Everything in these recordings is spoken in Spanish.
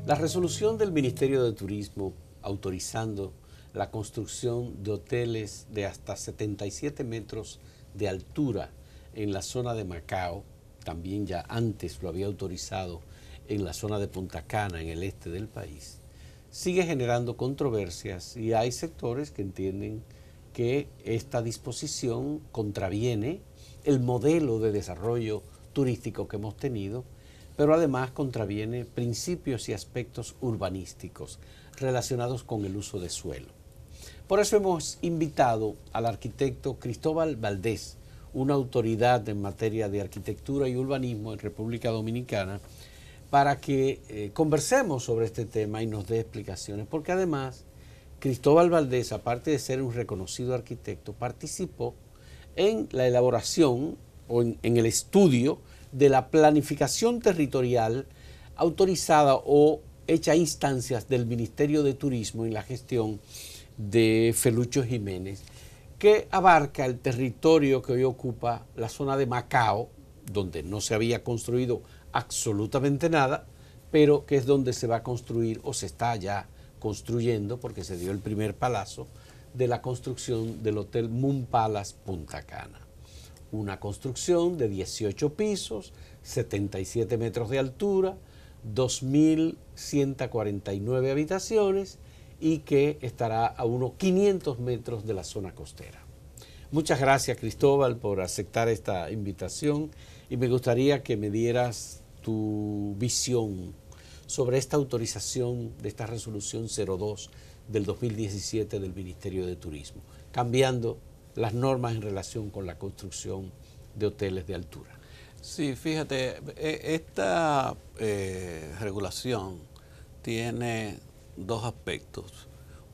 La resolución del Ministerio de Turismo autorizando la construcción de hoteles de hasta 77 metros de altura en la zona de Macao, también ya antes lo había autorizado en la zona de Punta Cana, en el este del país, sigue generando controversias y hay sectores que entienden que esta disposición contraviene el modelo de desarrollo turístico que hemos tenido, pero además contraviene principios y aspectos urbanísticos relacionados con el uso de suelo. Por eso hemos invitado al arquitecto Cristóbal Valdés, una autoridad en materia de arquitectura y urbanismo en República Dominicana, para que conversemos sobre este tema y nos dé explicaciones, porque además Cristóbal Valdés, aparte de ser un reconocido arquitecto, participó en la elaboración o en el estudio de la planificación territorial autorizada o hecha a instancias del Ministerio de Turismo en la gestión de Felucho Jiménez, que abarca el territorio que hoy ocupa la zona de Macao, donde no se había construido absolutamente nada, pero que es donde se va a construir o se está ya construyendo, porque se dio el primer palazo de la construcción del Hotel Moon Palace Punta Cana. Una construcción de 18 pisos, 77 metros de altura, 2.149 habitaciones y que estará a unos 500 metros de la zona costera. Muchas gracias, Cristóbal, por aceptar esta invitación y me gustaría que me dieras tu visión sobre esta autorización de esta resolución 02 del 2017 del Ministerio de Turismo, cambiando las normas en relación con la construcción de hoteles de altura. Sí, fíjate, esta regulación tiene dos aspectos.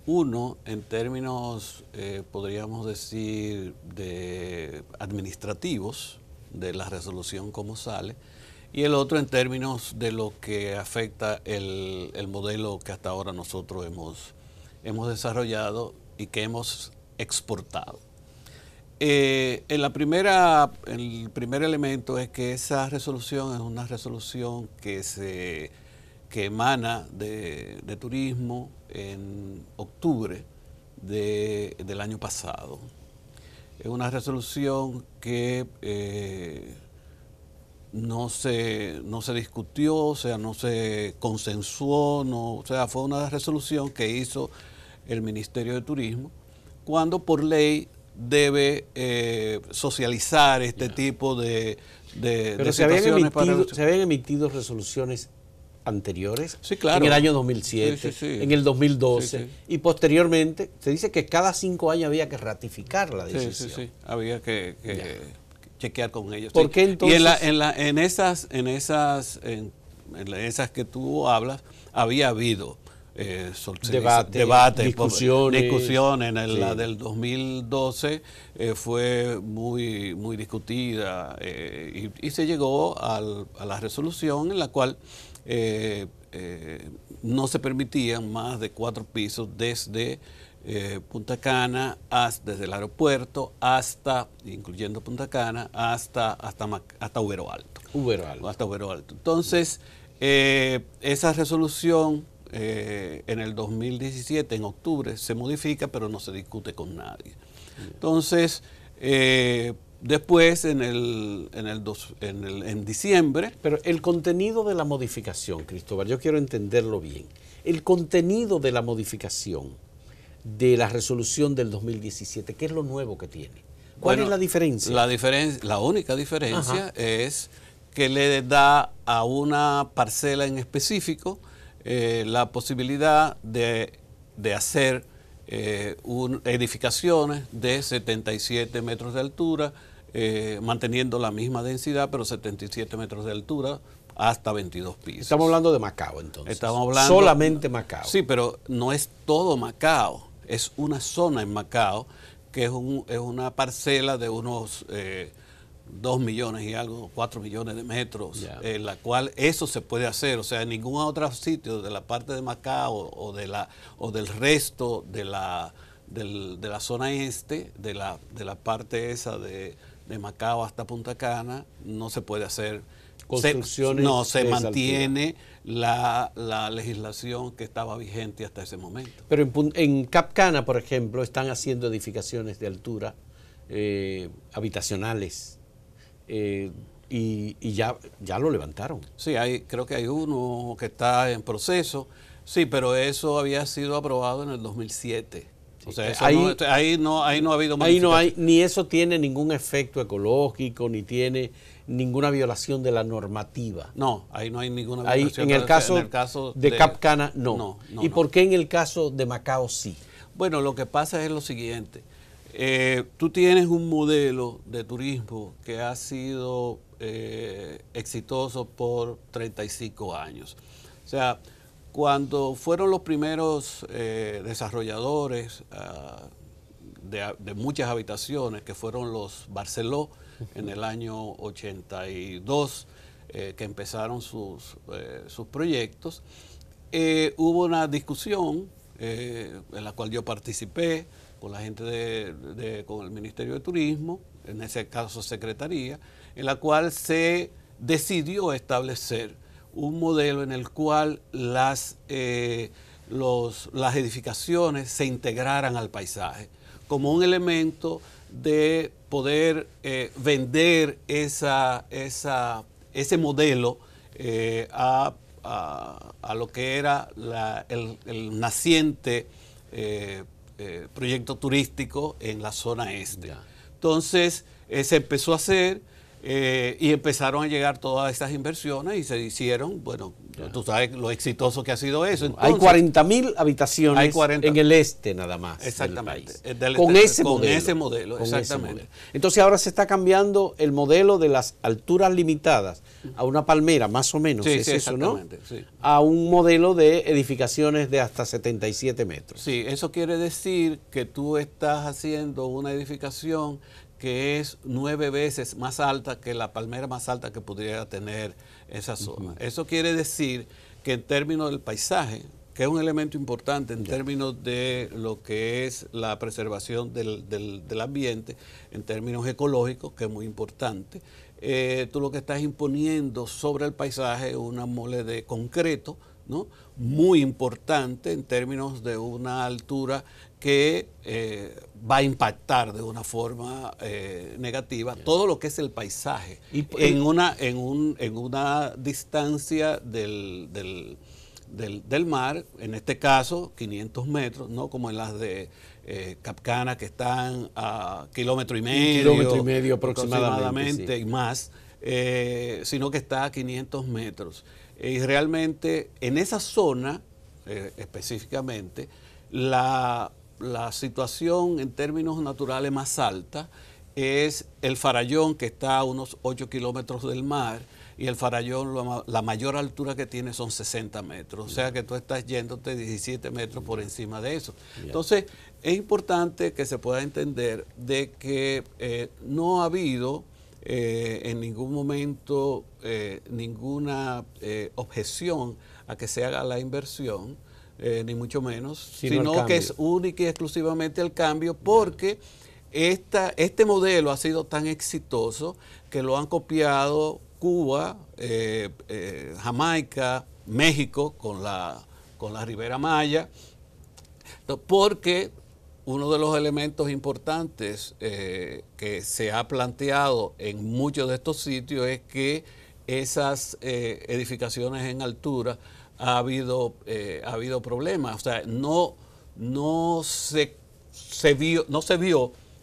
Uno, en términos, podríamos decir, de administrativos, de la resolución como sale, y el otro en términos de lo que afecta el modelo que hasta ahora nosotros hemos desarrollado y que hemos exportado. El primer elemento es que esa resolución es una resolución que emana de turismo en octubre del año pasado. Es una resolución que no se discutió, o sea, no se consensuó, o sea, fue una resolución que hizo el Ministerio de Turismo cuando por ley debe socializar este tipo de Pero se habían emitido resoluciones anteriores, sí, claro, en el año 2007, sí. en el 2012, y posteriormente se dice que cada 5 años había que ratificar la decisión. Sí, había que chequear con ellos. ¿Por qué entonces? Y en esas que tú hablas, había habido debate, discusiones. La del 2012 fue muy discutida y se llegó a la resolución en la cual no se permitían más de 4 pisos desde Punta Cana, desde el aeropuerto hasta, incluyendo Punta Cana, hasta Ubero Alto. Hasta Ubero Alto. Entonces, esa resolución en el 2017, en octubre, se modifica, pero no se discute con nadie. Entonces, después, en diciembre... Pero el contenido de la modificación, Cristóbal, yo quiero entenderlo bien. El contenido de la modificación de la resolución del 2017, ¿qué es lo nuevo que tiene? ¿Cuál es la diferencia? La única diferencia es que le da a una parcela en específico la posibilidad de hacer edificaciones de 77 metros de altura, manteniendo la misma densidad, pero 77 metros de altura hasta 22 pisos. Estamos hablando de Macao, entonces. Estamos hablando solamente Macao. Sí, pero no es todo Macao, es una zona en Macao que es una parcela de unos 2 millones y algo, 4 millones de metros, en la cual eso se puede hacer. O sea, en ningún otro sitio de la parte de Macao o del resto de la zona este, de la parte esa de Macao hasta Punta Cana, no se puede hacer construcciones. No, se de esa mantiene la legislación que estaba vigente hasta ese momento. Pero en Cap Cana, por ejemplo, están haciendo edificaciones de altura, habitacionales, y ya lo levantaron. Sí, creo que hay uno que está en proceso, sí, pero eso había sido aprobado en el 2007. O sea, eso ahí no ha habido modificación. Ahí no hay, ni eso tiene ningún efecto ecológico, ni tiene ninguna violación de la normativa. No, ahí no hay ninguna violación. En el caso de Cap Cana, no. ¿Y por qué en el caso de Macao sí? Bueno, lo que pasa es lo siguiente. Tú tienes un modelo de turismo que ha sido exitoso por 35 años. O sea, cuando fueron los primeros desarrolladores de muchas habitaciones, que fueron los Barceló, en el año 82, que empezaron sus proyectos, hubo una discusión en la cual yo participé con la gente con el Ministerio de Turismo, en ese caso Secretaría, en la cual se decidió establecer un modelo en el cual las edificaciones se integraran al paisaje como un elemento de poder vender ese modelo a lo que era el naciente proyecto turístico en la zona este. Entonces se empezó a hacer y empezaron a llegar todas estas inversiones y se hicieron, bueno, tú sabes lo exitoso que ha sido eso. Entonces, hay 40.000 habitaciones en el este nada más. Exactamente. Con ese modelo, exactamente. Entonces ahora se está cambiando el modelo de las alturas limitadas a una palmera, más o menos, es eso, ¿no? Sí. A un modelo de edificaciones de hasta 77 metros. Sí, eso quiere decir que tú estás haciendo una edificación que es 9 veces más alta que la palmera más alta que pudiera tener esa zona. Eso quiere decir que en términos del paisaje, que es un elemento importante en términos de lo que es la preservación del ambiente, en términos ecológicos, que es muy importante, tú lo que estás imponiendo sobre el paisaje es una mole de concreto, ¿no? Muy importante en términos de una altura que va a impactar de una forma negativa todo lo que es el paisaje en una distancia del mar, en este caso 500 metros, no como en las de Cap Cana, que están a 1,5 kilómetros aproximadamente, sí, y más, sino que está a 500 metros. Y realmente en esa zona específicamente la situación en términos naturales más alta es el Farallón, que está a unos 8 kilómetros del mar, y el Farallón, la mayor altura que tiene son 60 metros, o sea que tú estás yéndote 17 metros por encima de eso. Entonces es importante que se pueda entender de que no ha habido en ningún momento ninguna objeción a que se haga la inversión, ni mucho menos, sino que es única y exclusivamente el cambio, porque este modelo ha sido tan exitoso que lo han copiado Cuba, Jamaica, México con la Ribera Maya, porque uno de los elementos importantes que se ha planteado en muchos de estos sitios es que esas edificaciones en altura ha habido problemas. O sea, no se vio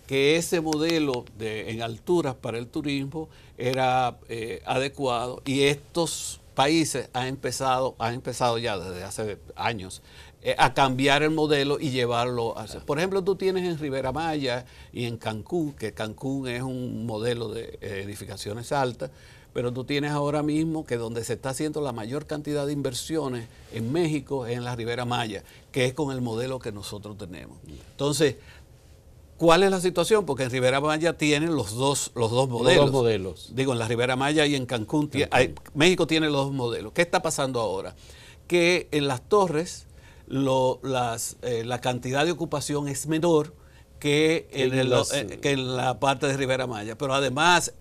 que ese modelo en alturas para el turismo era adecuado, y estos países han empezado ya desde hace años a cambiar el modelo y llevarlo a... Por ejemplo, tú tienes en Ribera Maya y en Cancún, que Cancún es un modelo de edificaciones altas, pero tú tienes ahora mismo que donde se está haciendo la mayor cantidad de inversiones en México es en la Ribera Maya, que es con el modelo que nosotros tenemos. Entonces, ¿cuál es la situación? Porque en Ribera Maya tienen los dos modelos. Los dos modelos. Digo, en la Ribera Maya y en Cancún. México tiene los dos modelos. ¿Qué está pasando ahora? Que en las torres la cantidad de ocupación es menor que en la parte de Ribera Maya. Pero además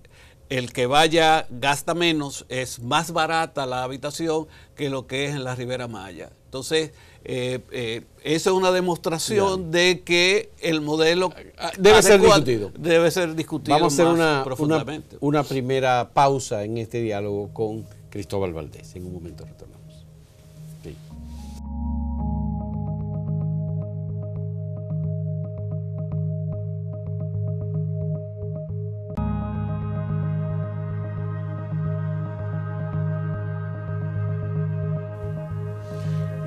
el que vaya gasta menos, es más barata la habitación que lo que es en la Ribera Maya. Entonces, eso es una demostración de que el modelo debe ser discutido. Debe ser discutido. Vamos a hacer profundamente. una primera pausa en este diálogo con Cristóbal Valdés. En un momento retornamos. Sí.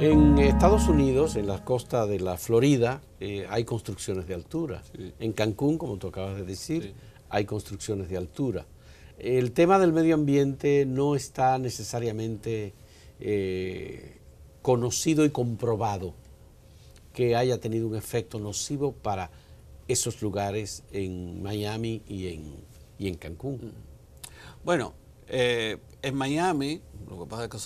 En Estados Unidos, en las costas de la Florida, hay construcciones de altura. Sí. En Cancún, como tú acabas de decir, sí, hay construcciones de altura. El tema del medio ambiente no está necesariamente conocido y comprobado que haya tenido un efecto nocivo para esos lugares en Miami y en Cancún. Bueno, en Miami, lo que pasa es que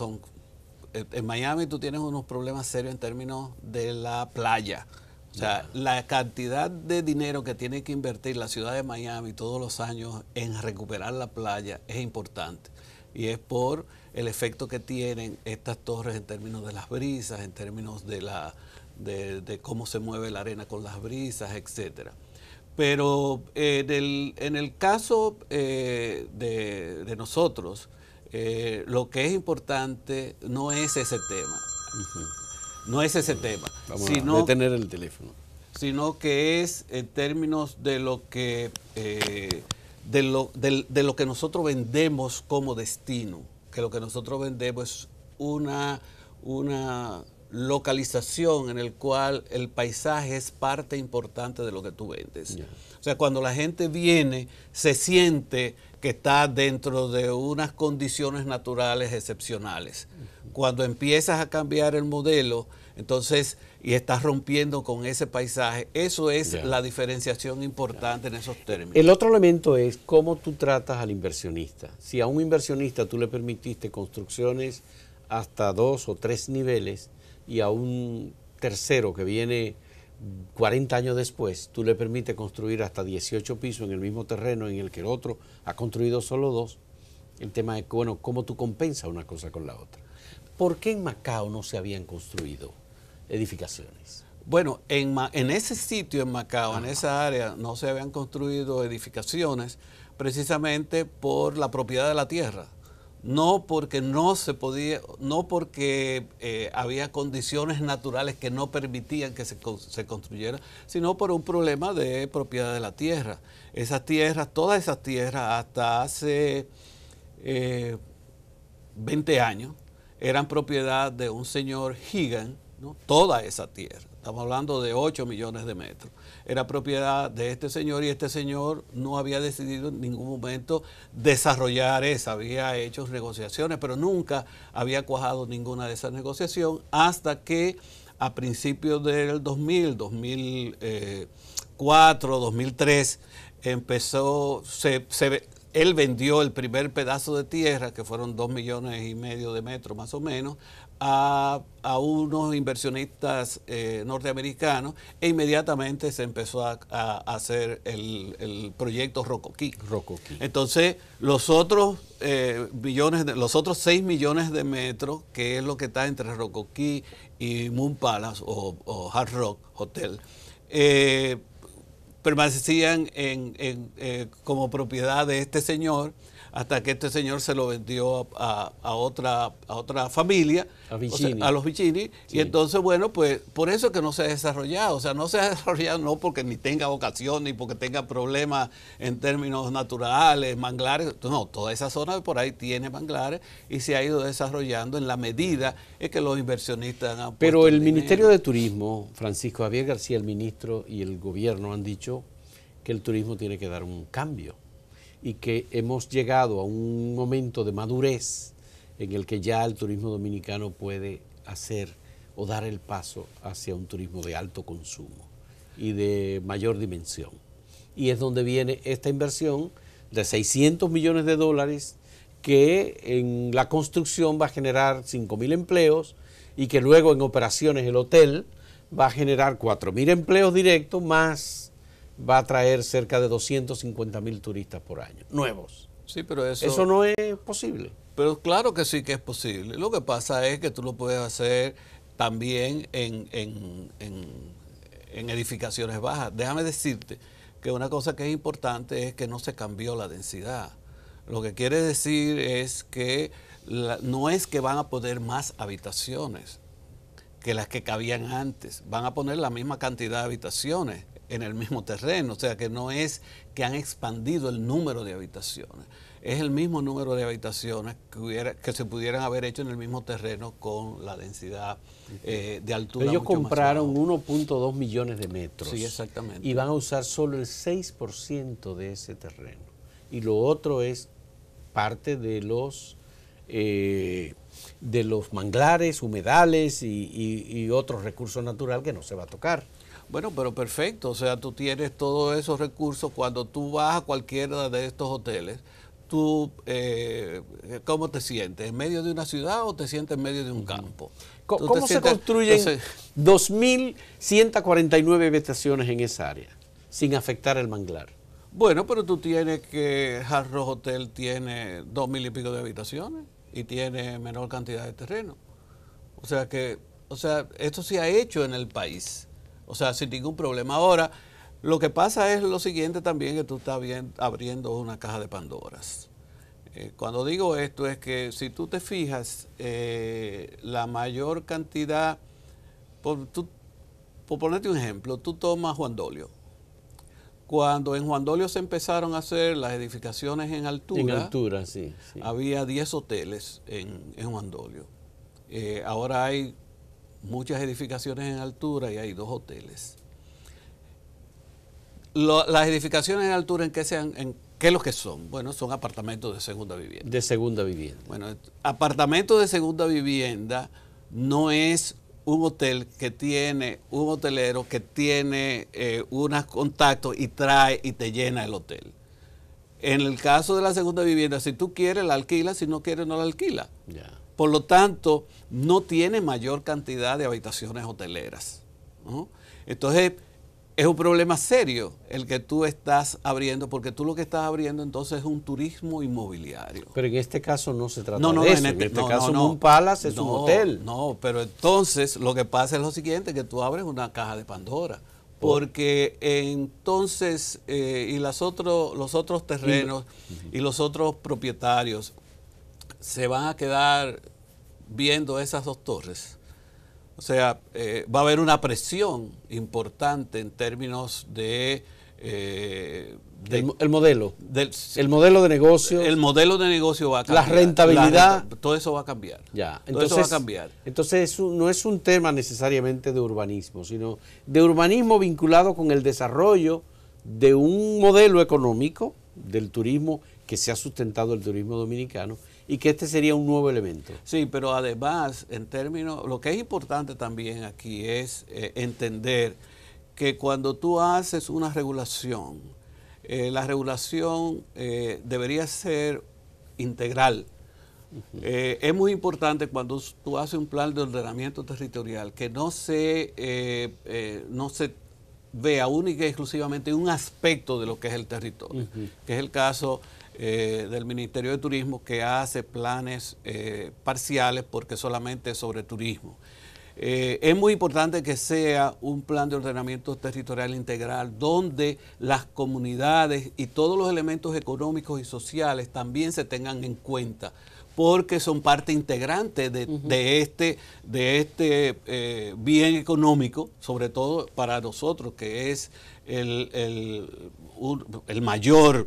en Miami tú tienes unos problemas serios en términos de la playa. O sea, la cantidad de dinero que tiene que invertir la ciudad de Miami todos los años en recuperar la playa es importante. Y es por el efecto que tienen estas torres en términos de las brisas, en términos de cómo se mueve la arena con las brisas, etcétera. Pero en el caso de nosotros, lo que es importante no es ese tema. No es ese tema. Vamos a detener el teléfono. Sino que es en términos de lo que de lo que nosotros vendemos como destino. Que lo que nosotros vendemos es una localización en el cual el paisaje es parte importante de lo que tú vendes. Yeah. O sea, cuando la gente viene, se siente que está dentro de unas condiciones naturales excepcionales. Cuando empiezas a cambiar el modelo, entonces, y estás rompiendo con ese paisaje, eso es la diferenciación importante en esos términos. El otro elemento es cómo tú tratas al inversionista. Si a un inversionista tú le permitiste construcciones hasta 2 o 3 niveles y a un tercero que viene 40 años después, tú le permites construir hasta 18 pisos en el mismo terreno en el que el otro ha construido solo 2, el tema es, bueno, cómo tú compensas una cosa con la otra. ¿Por qué en Macao no se habían construido edificaciones? Bueno, en ese sitio en Macao, en esa área, no se habían construido edificaciones precisamente por la propiedad de la tierra. No porque no se podía, no porque había condiciones naturales que no permitían que se construyera, sino por un problema de propiedad de la tierra. Esas tierras, todas esas tierras, hasta hace 20 años, eran propiedad de un señor Higgin, ¿no? Toda esa tierra, estamos hablando de 8 millones de metros, era propiedad de este señor y este señor no había decidido en ningún momento desarrollar esa, había hecho negociaciones, pero nunca había cuajado ninguna de esas negociaciones hasta que a principios del 2004, 2003, empezó, él vendió el primer pedazo de tierra, que fueron 2,5 millones de metros más o menos, a unos inversionistas norteamericanos, e inmediatamente se empezó a hacer el proyecto Rocoquí. Entonces, los otros 6 millones de metros, que es lo que está entre Rocoquí y Moon Palace o Hard Rock Hotel, permanecían como propiedad de este señor, hasta que este señor se lo vendió a otra familia, a los Vicini, sí. Y entonces, bueno, pues por eso es que no se ha desarrollado. O sea, no se ha desarrollado no porque ni tenga vocación, ni porque tenga problemas en términos naturales, manglares. No, toda esa zona de por ahí tiene manglares y se ha ido desarrollando en la medida en que los inversionistas han puesto. Pero el Ministerio de Turismo, Francisco Javier García, el ministro, y el gobierno han dicho que el turismo tiene que dar un cambio y que hemos llegado a un momento de madurez en el que ya el turismo dominicano puede hacer o dar el paso hacia un turismo de alto consumo y de mayor dimensión. Y es donde viene esta inversión de $600 millones que en la construcción va a generar 5,000 empleos y que luego en operaciones el hotel va a generar 4,000 empleos directos más va a traer cerca de 250,000 turistas por año, nuevos. Sí, pero Eso no es posible. Pero claro que sí que es posible. Lo que pasa es que tú lo puedes hacer también en edificaciones bajas. Déjame decirte que una cosa que es importante es que no se cambió la densidad. Lo que quiere decir es que no es que van a poner más habitaciones que las que cabían antes. Van a poner la misma cantidad de habitaciones en el mismo terreno. O sea que no es que han expandido el número de habitaciones. Es el mismo número de habitaciones que se pudieran haber hecho en el mismo terreno con la densidad de altura. Ellos mucho compraron más 1.2 millones de metros. Sí, exactamente. Y van a usar solo el 6% de ese terreno. Y lo otro es parte de los manglares, humedales y otros recursos naturales que no se va a tocar. Bueno, pero perfecto. O sea, tú tienes todos esos recursos. Cuando tú vas a cualquiera de estos hoteles, tú, ¿cómo te sientes? ¿En medio de una ciudad o te sientes en medio de un campo? ¿Cómo se construyen 2.149 habitaciones en esa área sin afectar el manglar? Bueno, pero tú tienes que Hard Rock Hotel tiene 2.000 y pico de habitaciones y tiene menor cantidad de terreno. O sea que, esto se ha hecho en el país. O sea, sin ningún problema. Ahora, lo que pasa es lo siguiente también, que tú estás abriendo una caja de Pandoras. Cuando digo esto es que si tú te fijas, la mayor cantidad, por ponerte un ejemplo, tú tomas Juan Dolio. Cuando en Juan Dolio se empezaron a hacer las edificaciones en altura, sí. Había 10 hoteles en Juan Dolio. Ahora hay muchas edificaciones en altura y hay 2 hoteles. Las edificaciones en altura, ¿qué es lo que son? Bueno, son apartamentos de segunda vivienda. De segunda vivienda. Bueno, apartamentos de segunda vivienda no es un hotel que tiene, un hotelero que tiene unos contactos y trae y te llena el hotel. En el caso de la segunda vivienda, si tú quieres la alquilas, si no quieres no la alquila. Ya. Por lo tanto, no tiene mayor cantidad de habitaciones hoteleras, ¿no? Entonces, es un problema serio el que tú estás abriendo, porque tú lo que estás abriendo entonces es un turismo inmobiliario. Pero en este caso no se trata de eso. En este caso un palace es un hotel. No, pero entonces lo que pasa es lo siguiente, que tú abres una caja de Pandora. Porque entonces, y los otros terrenos y los otros propietarios se van a quedar viendo esas 2 torres. O sea, va a haber una presión importante en términos de... el modelo. El modelo de negocio. El modelo de negocio va a cambiar. La rentabilidad. Todo eso va a cambiar. Ya. Entonces, todo eso va a cambiar. Entonces no es un tema necesariamente de urbanismo, sino de urbanismo vinculado con el desarrollo de un modelo económico del turismo que se ha sustentado el turismo dominicano, y que este sería un nuevo elemento. Sí, pero además, en términos, lo que es importante también aquí es entender que cuando tú haces una regulación, la regulación debería ser integral. Es muy importante cuando tú haces un plan de ordenamiento territorial que no se vea única y exclusivamente un aspecto de lo que es el territorio, que es el caso del Ministerio de Turismo, que hace planes parciales porque solamente es sobre turismo. Es muy importante que sea un plan de ordenamiento territorial integral donde las comunidades y todos los elementos económicos y sociales también se tengan en cuenta, porque son parte integrante de este bien económico, sobre todo para nosotros, que es el mayor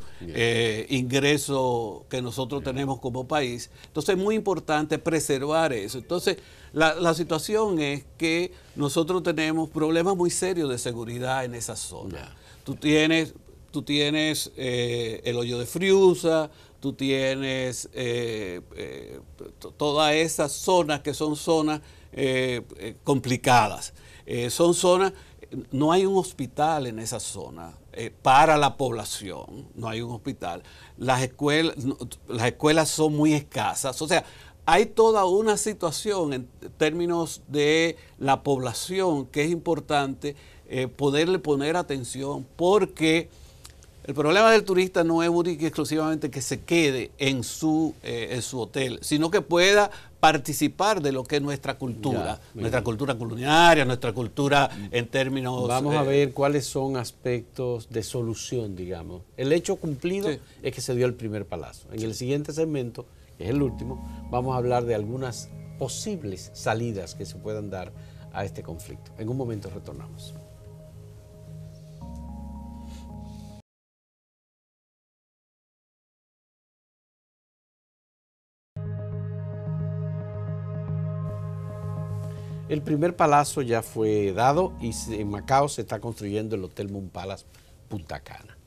ingreso que nosotros tenemos como país. Entonces es muy importante preservar eso. Entonces la situación es que nosotros tenemos problemas muy serios de seguridad en esa zona. Tú tienes el hoyo de Friusa, tú tienes todas esas zonas que son zonas complicadas. Son zonas, no hay un hospital en esa zona para la población, no hay un hospital. Las escuelas son muy escasas, o sea, hay toda una situación en términos de la población que es importante poderle poner atención, porque El problema del turista no es único y exclusivamente que se quede en su hotel, sino que pueda participar de lo que es nuestra cultura, nuestra cultura culinaria, nuestra cultura en términos... Vamos a ver cuáles son aspectos de solución, digamos. El hecho cumplido es que se dio el primer palazo. En el siguiente segmento, que es el último, vamos a hablar de algunas posibles salidas que se puedan dar a este conflicto. En un momento retornamos. El primer palazo ya fue dado y en Macao se está construyendo el Hotel Moon Palace Punta Cana.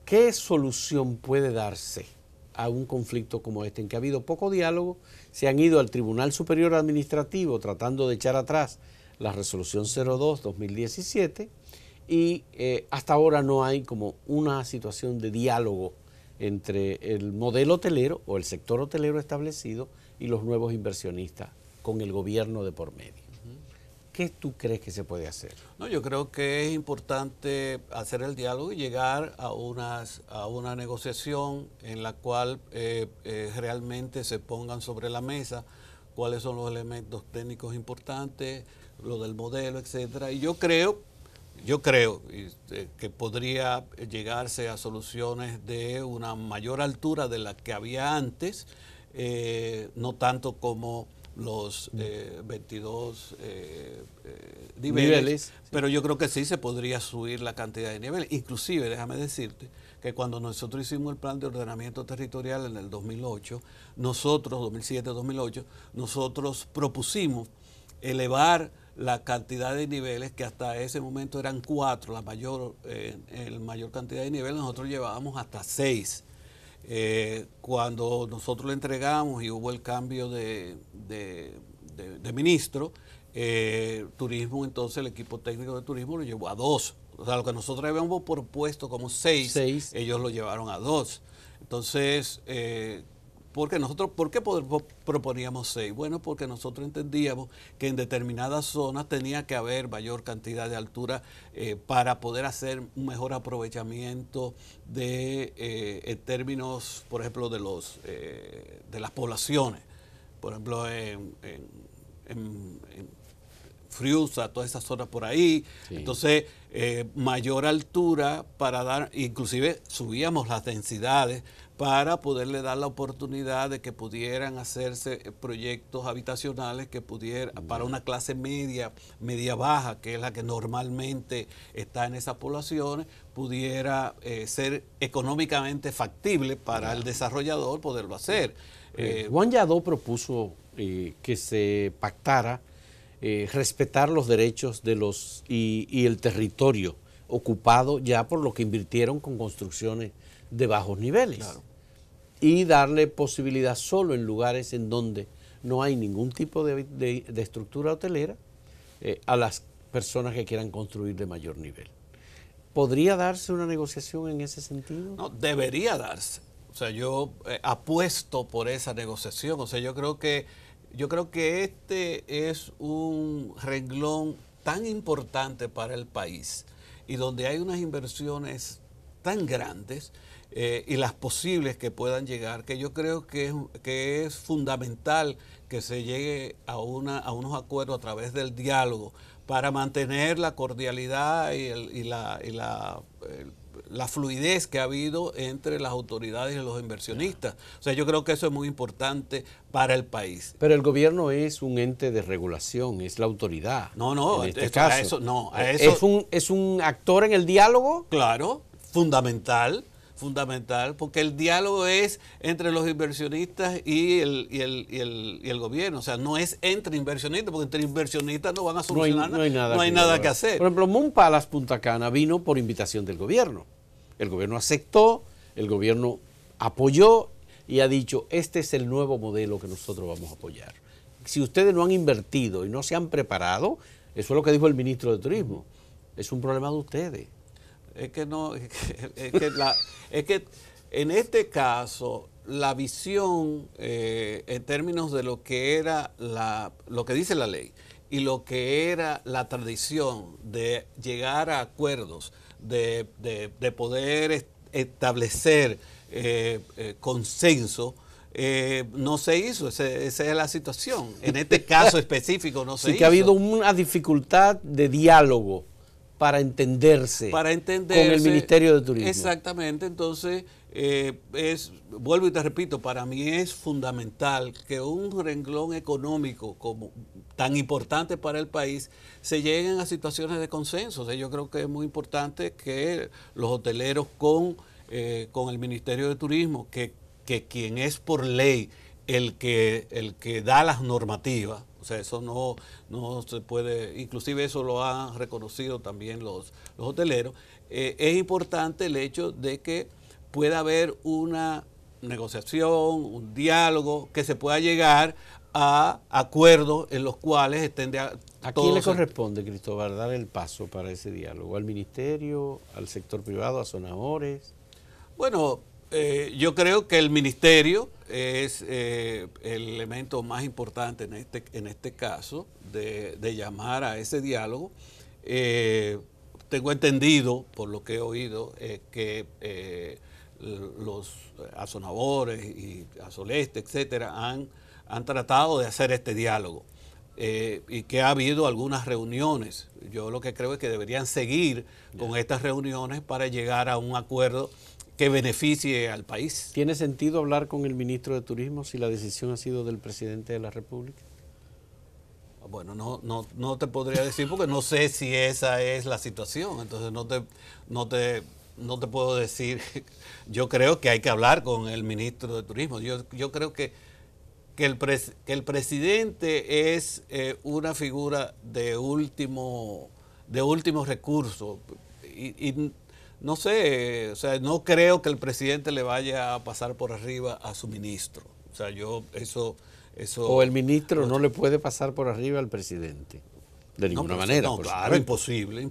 ¿Qué solución puede darse a un conflicto como este, en que ha habido poco diálogo? Se han ido al Tribunal Superior Administrativo tratando de echar atrás la resolución 02-2017 y hasta ahora no hay como una situación de diálogo entre el modelo hotelero o el sector hotelero establecido y los nuevos inversionistas con el gobierno de por medio. ¿Qué tú crees que se puede hacer? No, yo creo que es importante hacer el diálogo y llegar a una negociación en la cual realmente se pongan sobre la mesa cuáles son los elementos técnicos importantes, lo del modelo, etcétera. Y yo creo que podría llegarse a soluciones de una mayor altura de la que había antes, no tanto como los 22 niveles, pero yo creo que sí se podría subir la cantidad de niveles. Inclusive, déjame decirte que cuando nosotros hicimos el plan de ordenamiento territorial en el 2008, 2007-2008, nosotros propusimos elevar la cantidad de niveles, que hasta ese momento eran 4, el mayor cantidad de niveles, nosotros llevábamos hasta 6. Cuando nosotros le entregamos y hubo el cambio de ministro, turismo, entonces el equipo técnico de turismo lo llevó a 2. O sea, lo que nosotros habíamos propuesto como 6, ellos lo llevaron a 2. Entonces, ¿por qué proponíamos 6? Bueno, porque nosotros entendíamos que en determinadas zonas tenía que haber mayor cantidad de altura para poder hacer un mejor aprovechamiento en términos, por ejemplo, de las poblaciones. Por ejemplo, en Friusa, todas esas zonas por ahí. Sí. Entonces, mayor altura para dar, inclusive subíamos las densidades para poderle dar la oportunidad de que pudieran hacerse proyectos habitacionales que para una clase media baja, que es la que normalmente está en esas poblaciones, pudiera ser económicamente factible para el desarrollador poderlo hacer. Juan Yadó propuso que se pactara respetar los derechos de y el territorio ocupado ya por lo que invirtieron con construcciones de bajos niveles. Claro. Y darle posibilidad solo en lugares en donde no hay ningún tipo de estructura hotelera a las personas que quieran construir de mayor nivel. ¿Podría darse una negociación en ese sentido? No, debería darse. O sea, yo apuesto por esa negociación. O sea, yo creo que este es un renglón tan importante para el país y donde hay unas inversiones tan grandes y las posibles que puedan llegar, que yo creo que es fundamental que se llegue a unos acuerdos a través del diálogo para mantener la cordialidad y la fluidez que ha habido entre las autoridades y los inversionistas. O sea, yo creo que eso es muy importante para el país. Pero el gobierno es un ente de regulación, es la autoridad. No, en este caso. ¿Es un actor en el diálogo? Claro, fundamental, porque el diálogo es entre los inversionistas y el gobierno. O sea, no es entre inversionistas, porque entre inversionistas no van a solucionar nada. No hay nada que hacer. Por ejemplo, Moon Palace Punta Cana vino por invitación del gobierno. El gobierno aceptó, el gobierno apoyó y ha dicho, este es el nuevo modelo que nosotros vamos a apoyar. Si ustedes no han invertido y no se han preparado, eso es lo que dijo el ministro de Turismo, es un problema de ustedes. Es que en este caso la visión en términos de lo que era lo que dice la ley y lo que era la tradición de llegar a acuerdos de poder establecer consenso, no se hizo. Esa es la situación. En este caso específico no se hizo. Sí que ha habido una dificultad de diálogo para entenderse con el Ministerio de Turismo. Exactamente. Entonces, vuelvo y te repito, para mí es fundamental que un renglón económico como tan importante para el país se lleguen a situaciones de consenso. O sea, yo creo que es muy importante que los hoteleros con el Ministerio de Turismo, que quien es por ley el que da las normativas, o sea, eso no se puede, inclusive eso lo han reconocido también los hoteleros, es importante el hecho de que pueda haber una negociación, un diálogo, que se pueda llegar a acuerdos en los cuales estén de acuerdo. ¿A quién le corresponde, Cristóbal, dar el paso para ese diálogo? ¿Al ministerio, al sector privado, a Sonajores? Bueno, yo creo que el ministerio es el elemento más importante en este caso de llamar a ese diálogo. Tengo entendido, por lo que he oído, que los Azonadores y Azoleste, etcétera, han tratado de hacer este diálogo y que ha habido algunas reuniones. Yo lo que creo es que deberían seguir con estas reuniones para llegar a un acuerdo que beneficie al país. ¿Tiene sentido hablar con el ministro de Turismo si la decisión ha sido del presidente de la República? Bueno, no te podría decir porque no sé si esa es la situación, entonces no te puedo decir. Yo creo que hay que hablar con el ministro de Turismo. Yo creo que el presidente es una figura de último recurso y no sé, o sea, no creo que el presidente le vaya a pasar por arriba a su ministro. O sea, o el ministro no le puede pasar por arriba al presidente. De ninguna manera. No, claro, imposible.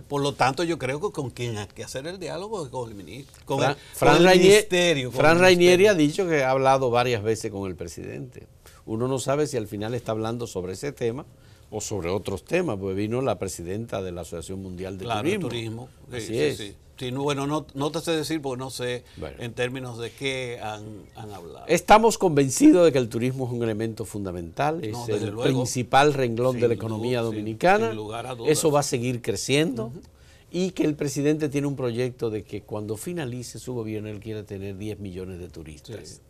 Por lo tanto, yo creo que con quien hay que hacer el diálogo es con el ministro. Fran Rainieri ha dicho que ha hablado varias veces con el presidente. Uno no sabe si al final está hablando sobre ese tema o sobre otros temas, porque vino la presidenta de la Asociación Mundial de Turismo. Así es. Sí, bueno, no te sé decir porque no sé en términos de qué han hablado. Estamos convencidos de que el turismo es un elemento fundamental, es el principal renglón de la economía dominicana. Sin lugar a dudas. Eso va a seguir creciendo y que el presidente tiene un proyecto de que cuando finalice su gobierno él quiere tener 10 millones de turistas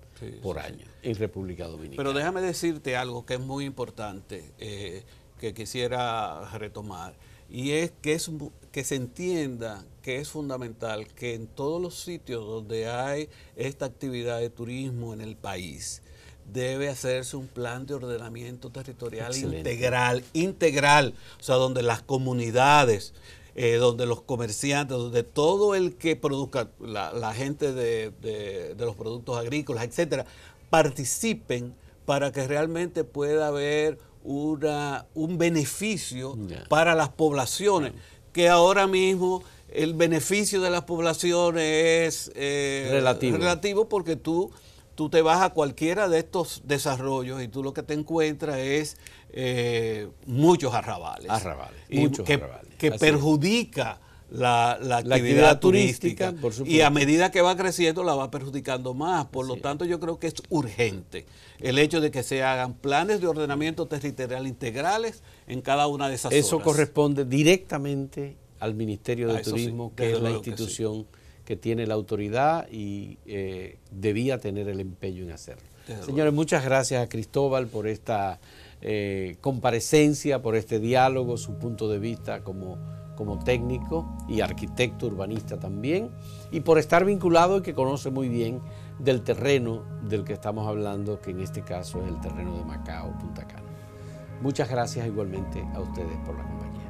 por año en República Dominicana. Pero déjame decirte algo que es muy importante, que quisiera retomar. Y es que se entienda que es fundamental que en todos los sitios donde hay esta actividad de turismo en el país, debe hacerse un plan de ordenamiento territorial integral, o sea, donde las comunidades, donde los comerciantes, donde todo el que produzca, la gente de los productos agrícolas, etcétera, participen para que realmente pueda haber un beneficio para las poblaciones, que ahora mismo el beneficio de las poblaciones es relativo porque tú te vas a cualquiera de estos desarrollos y tú lo que te encuentras es muchos arrabales. Que perjudica la actividad turística y a medida que va creciendo la va perjudicando más. Por lo tanto, yo creo que es urgente el hecho de que se hagan planes de ordenamiento territorial integrales en cada una de esas zonas. Eso corresponde directamente al Ministerio de Turismo, que es la institución que tiene la autoridad y debía tener el empeño en hacerlo. Señores, muchas gracias a Cristóbal por esta comparecencia, por este diálogo, su punto de vista como técnico y arquitecto urbanista también, y por estar vinculado y que conoce muy bien del terreno del que estamos hablando, que en este caso es el terreno de Macao, Punta Cana. Muchas gracias igualmente a ustedes por la compañía.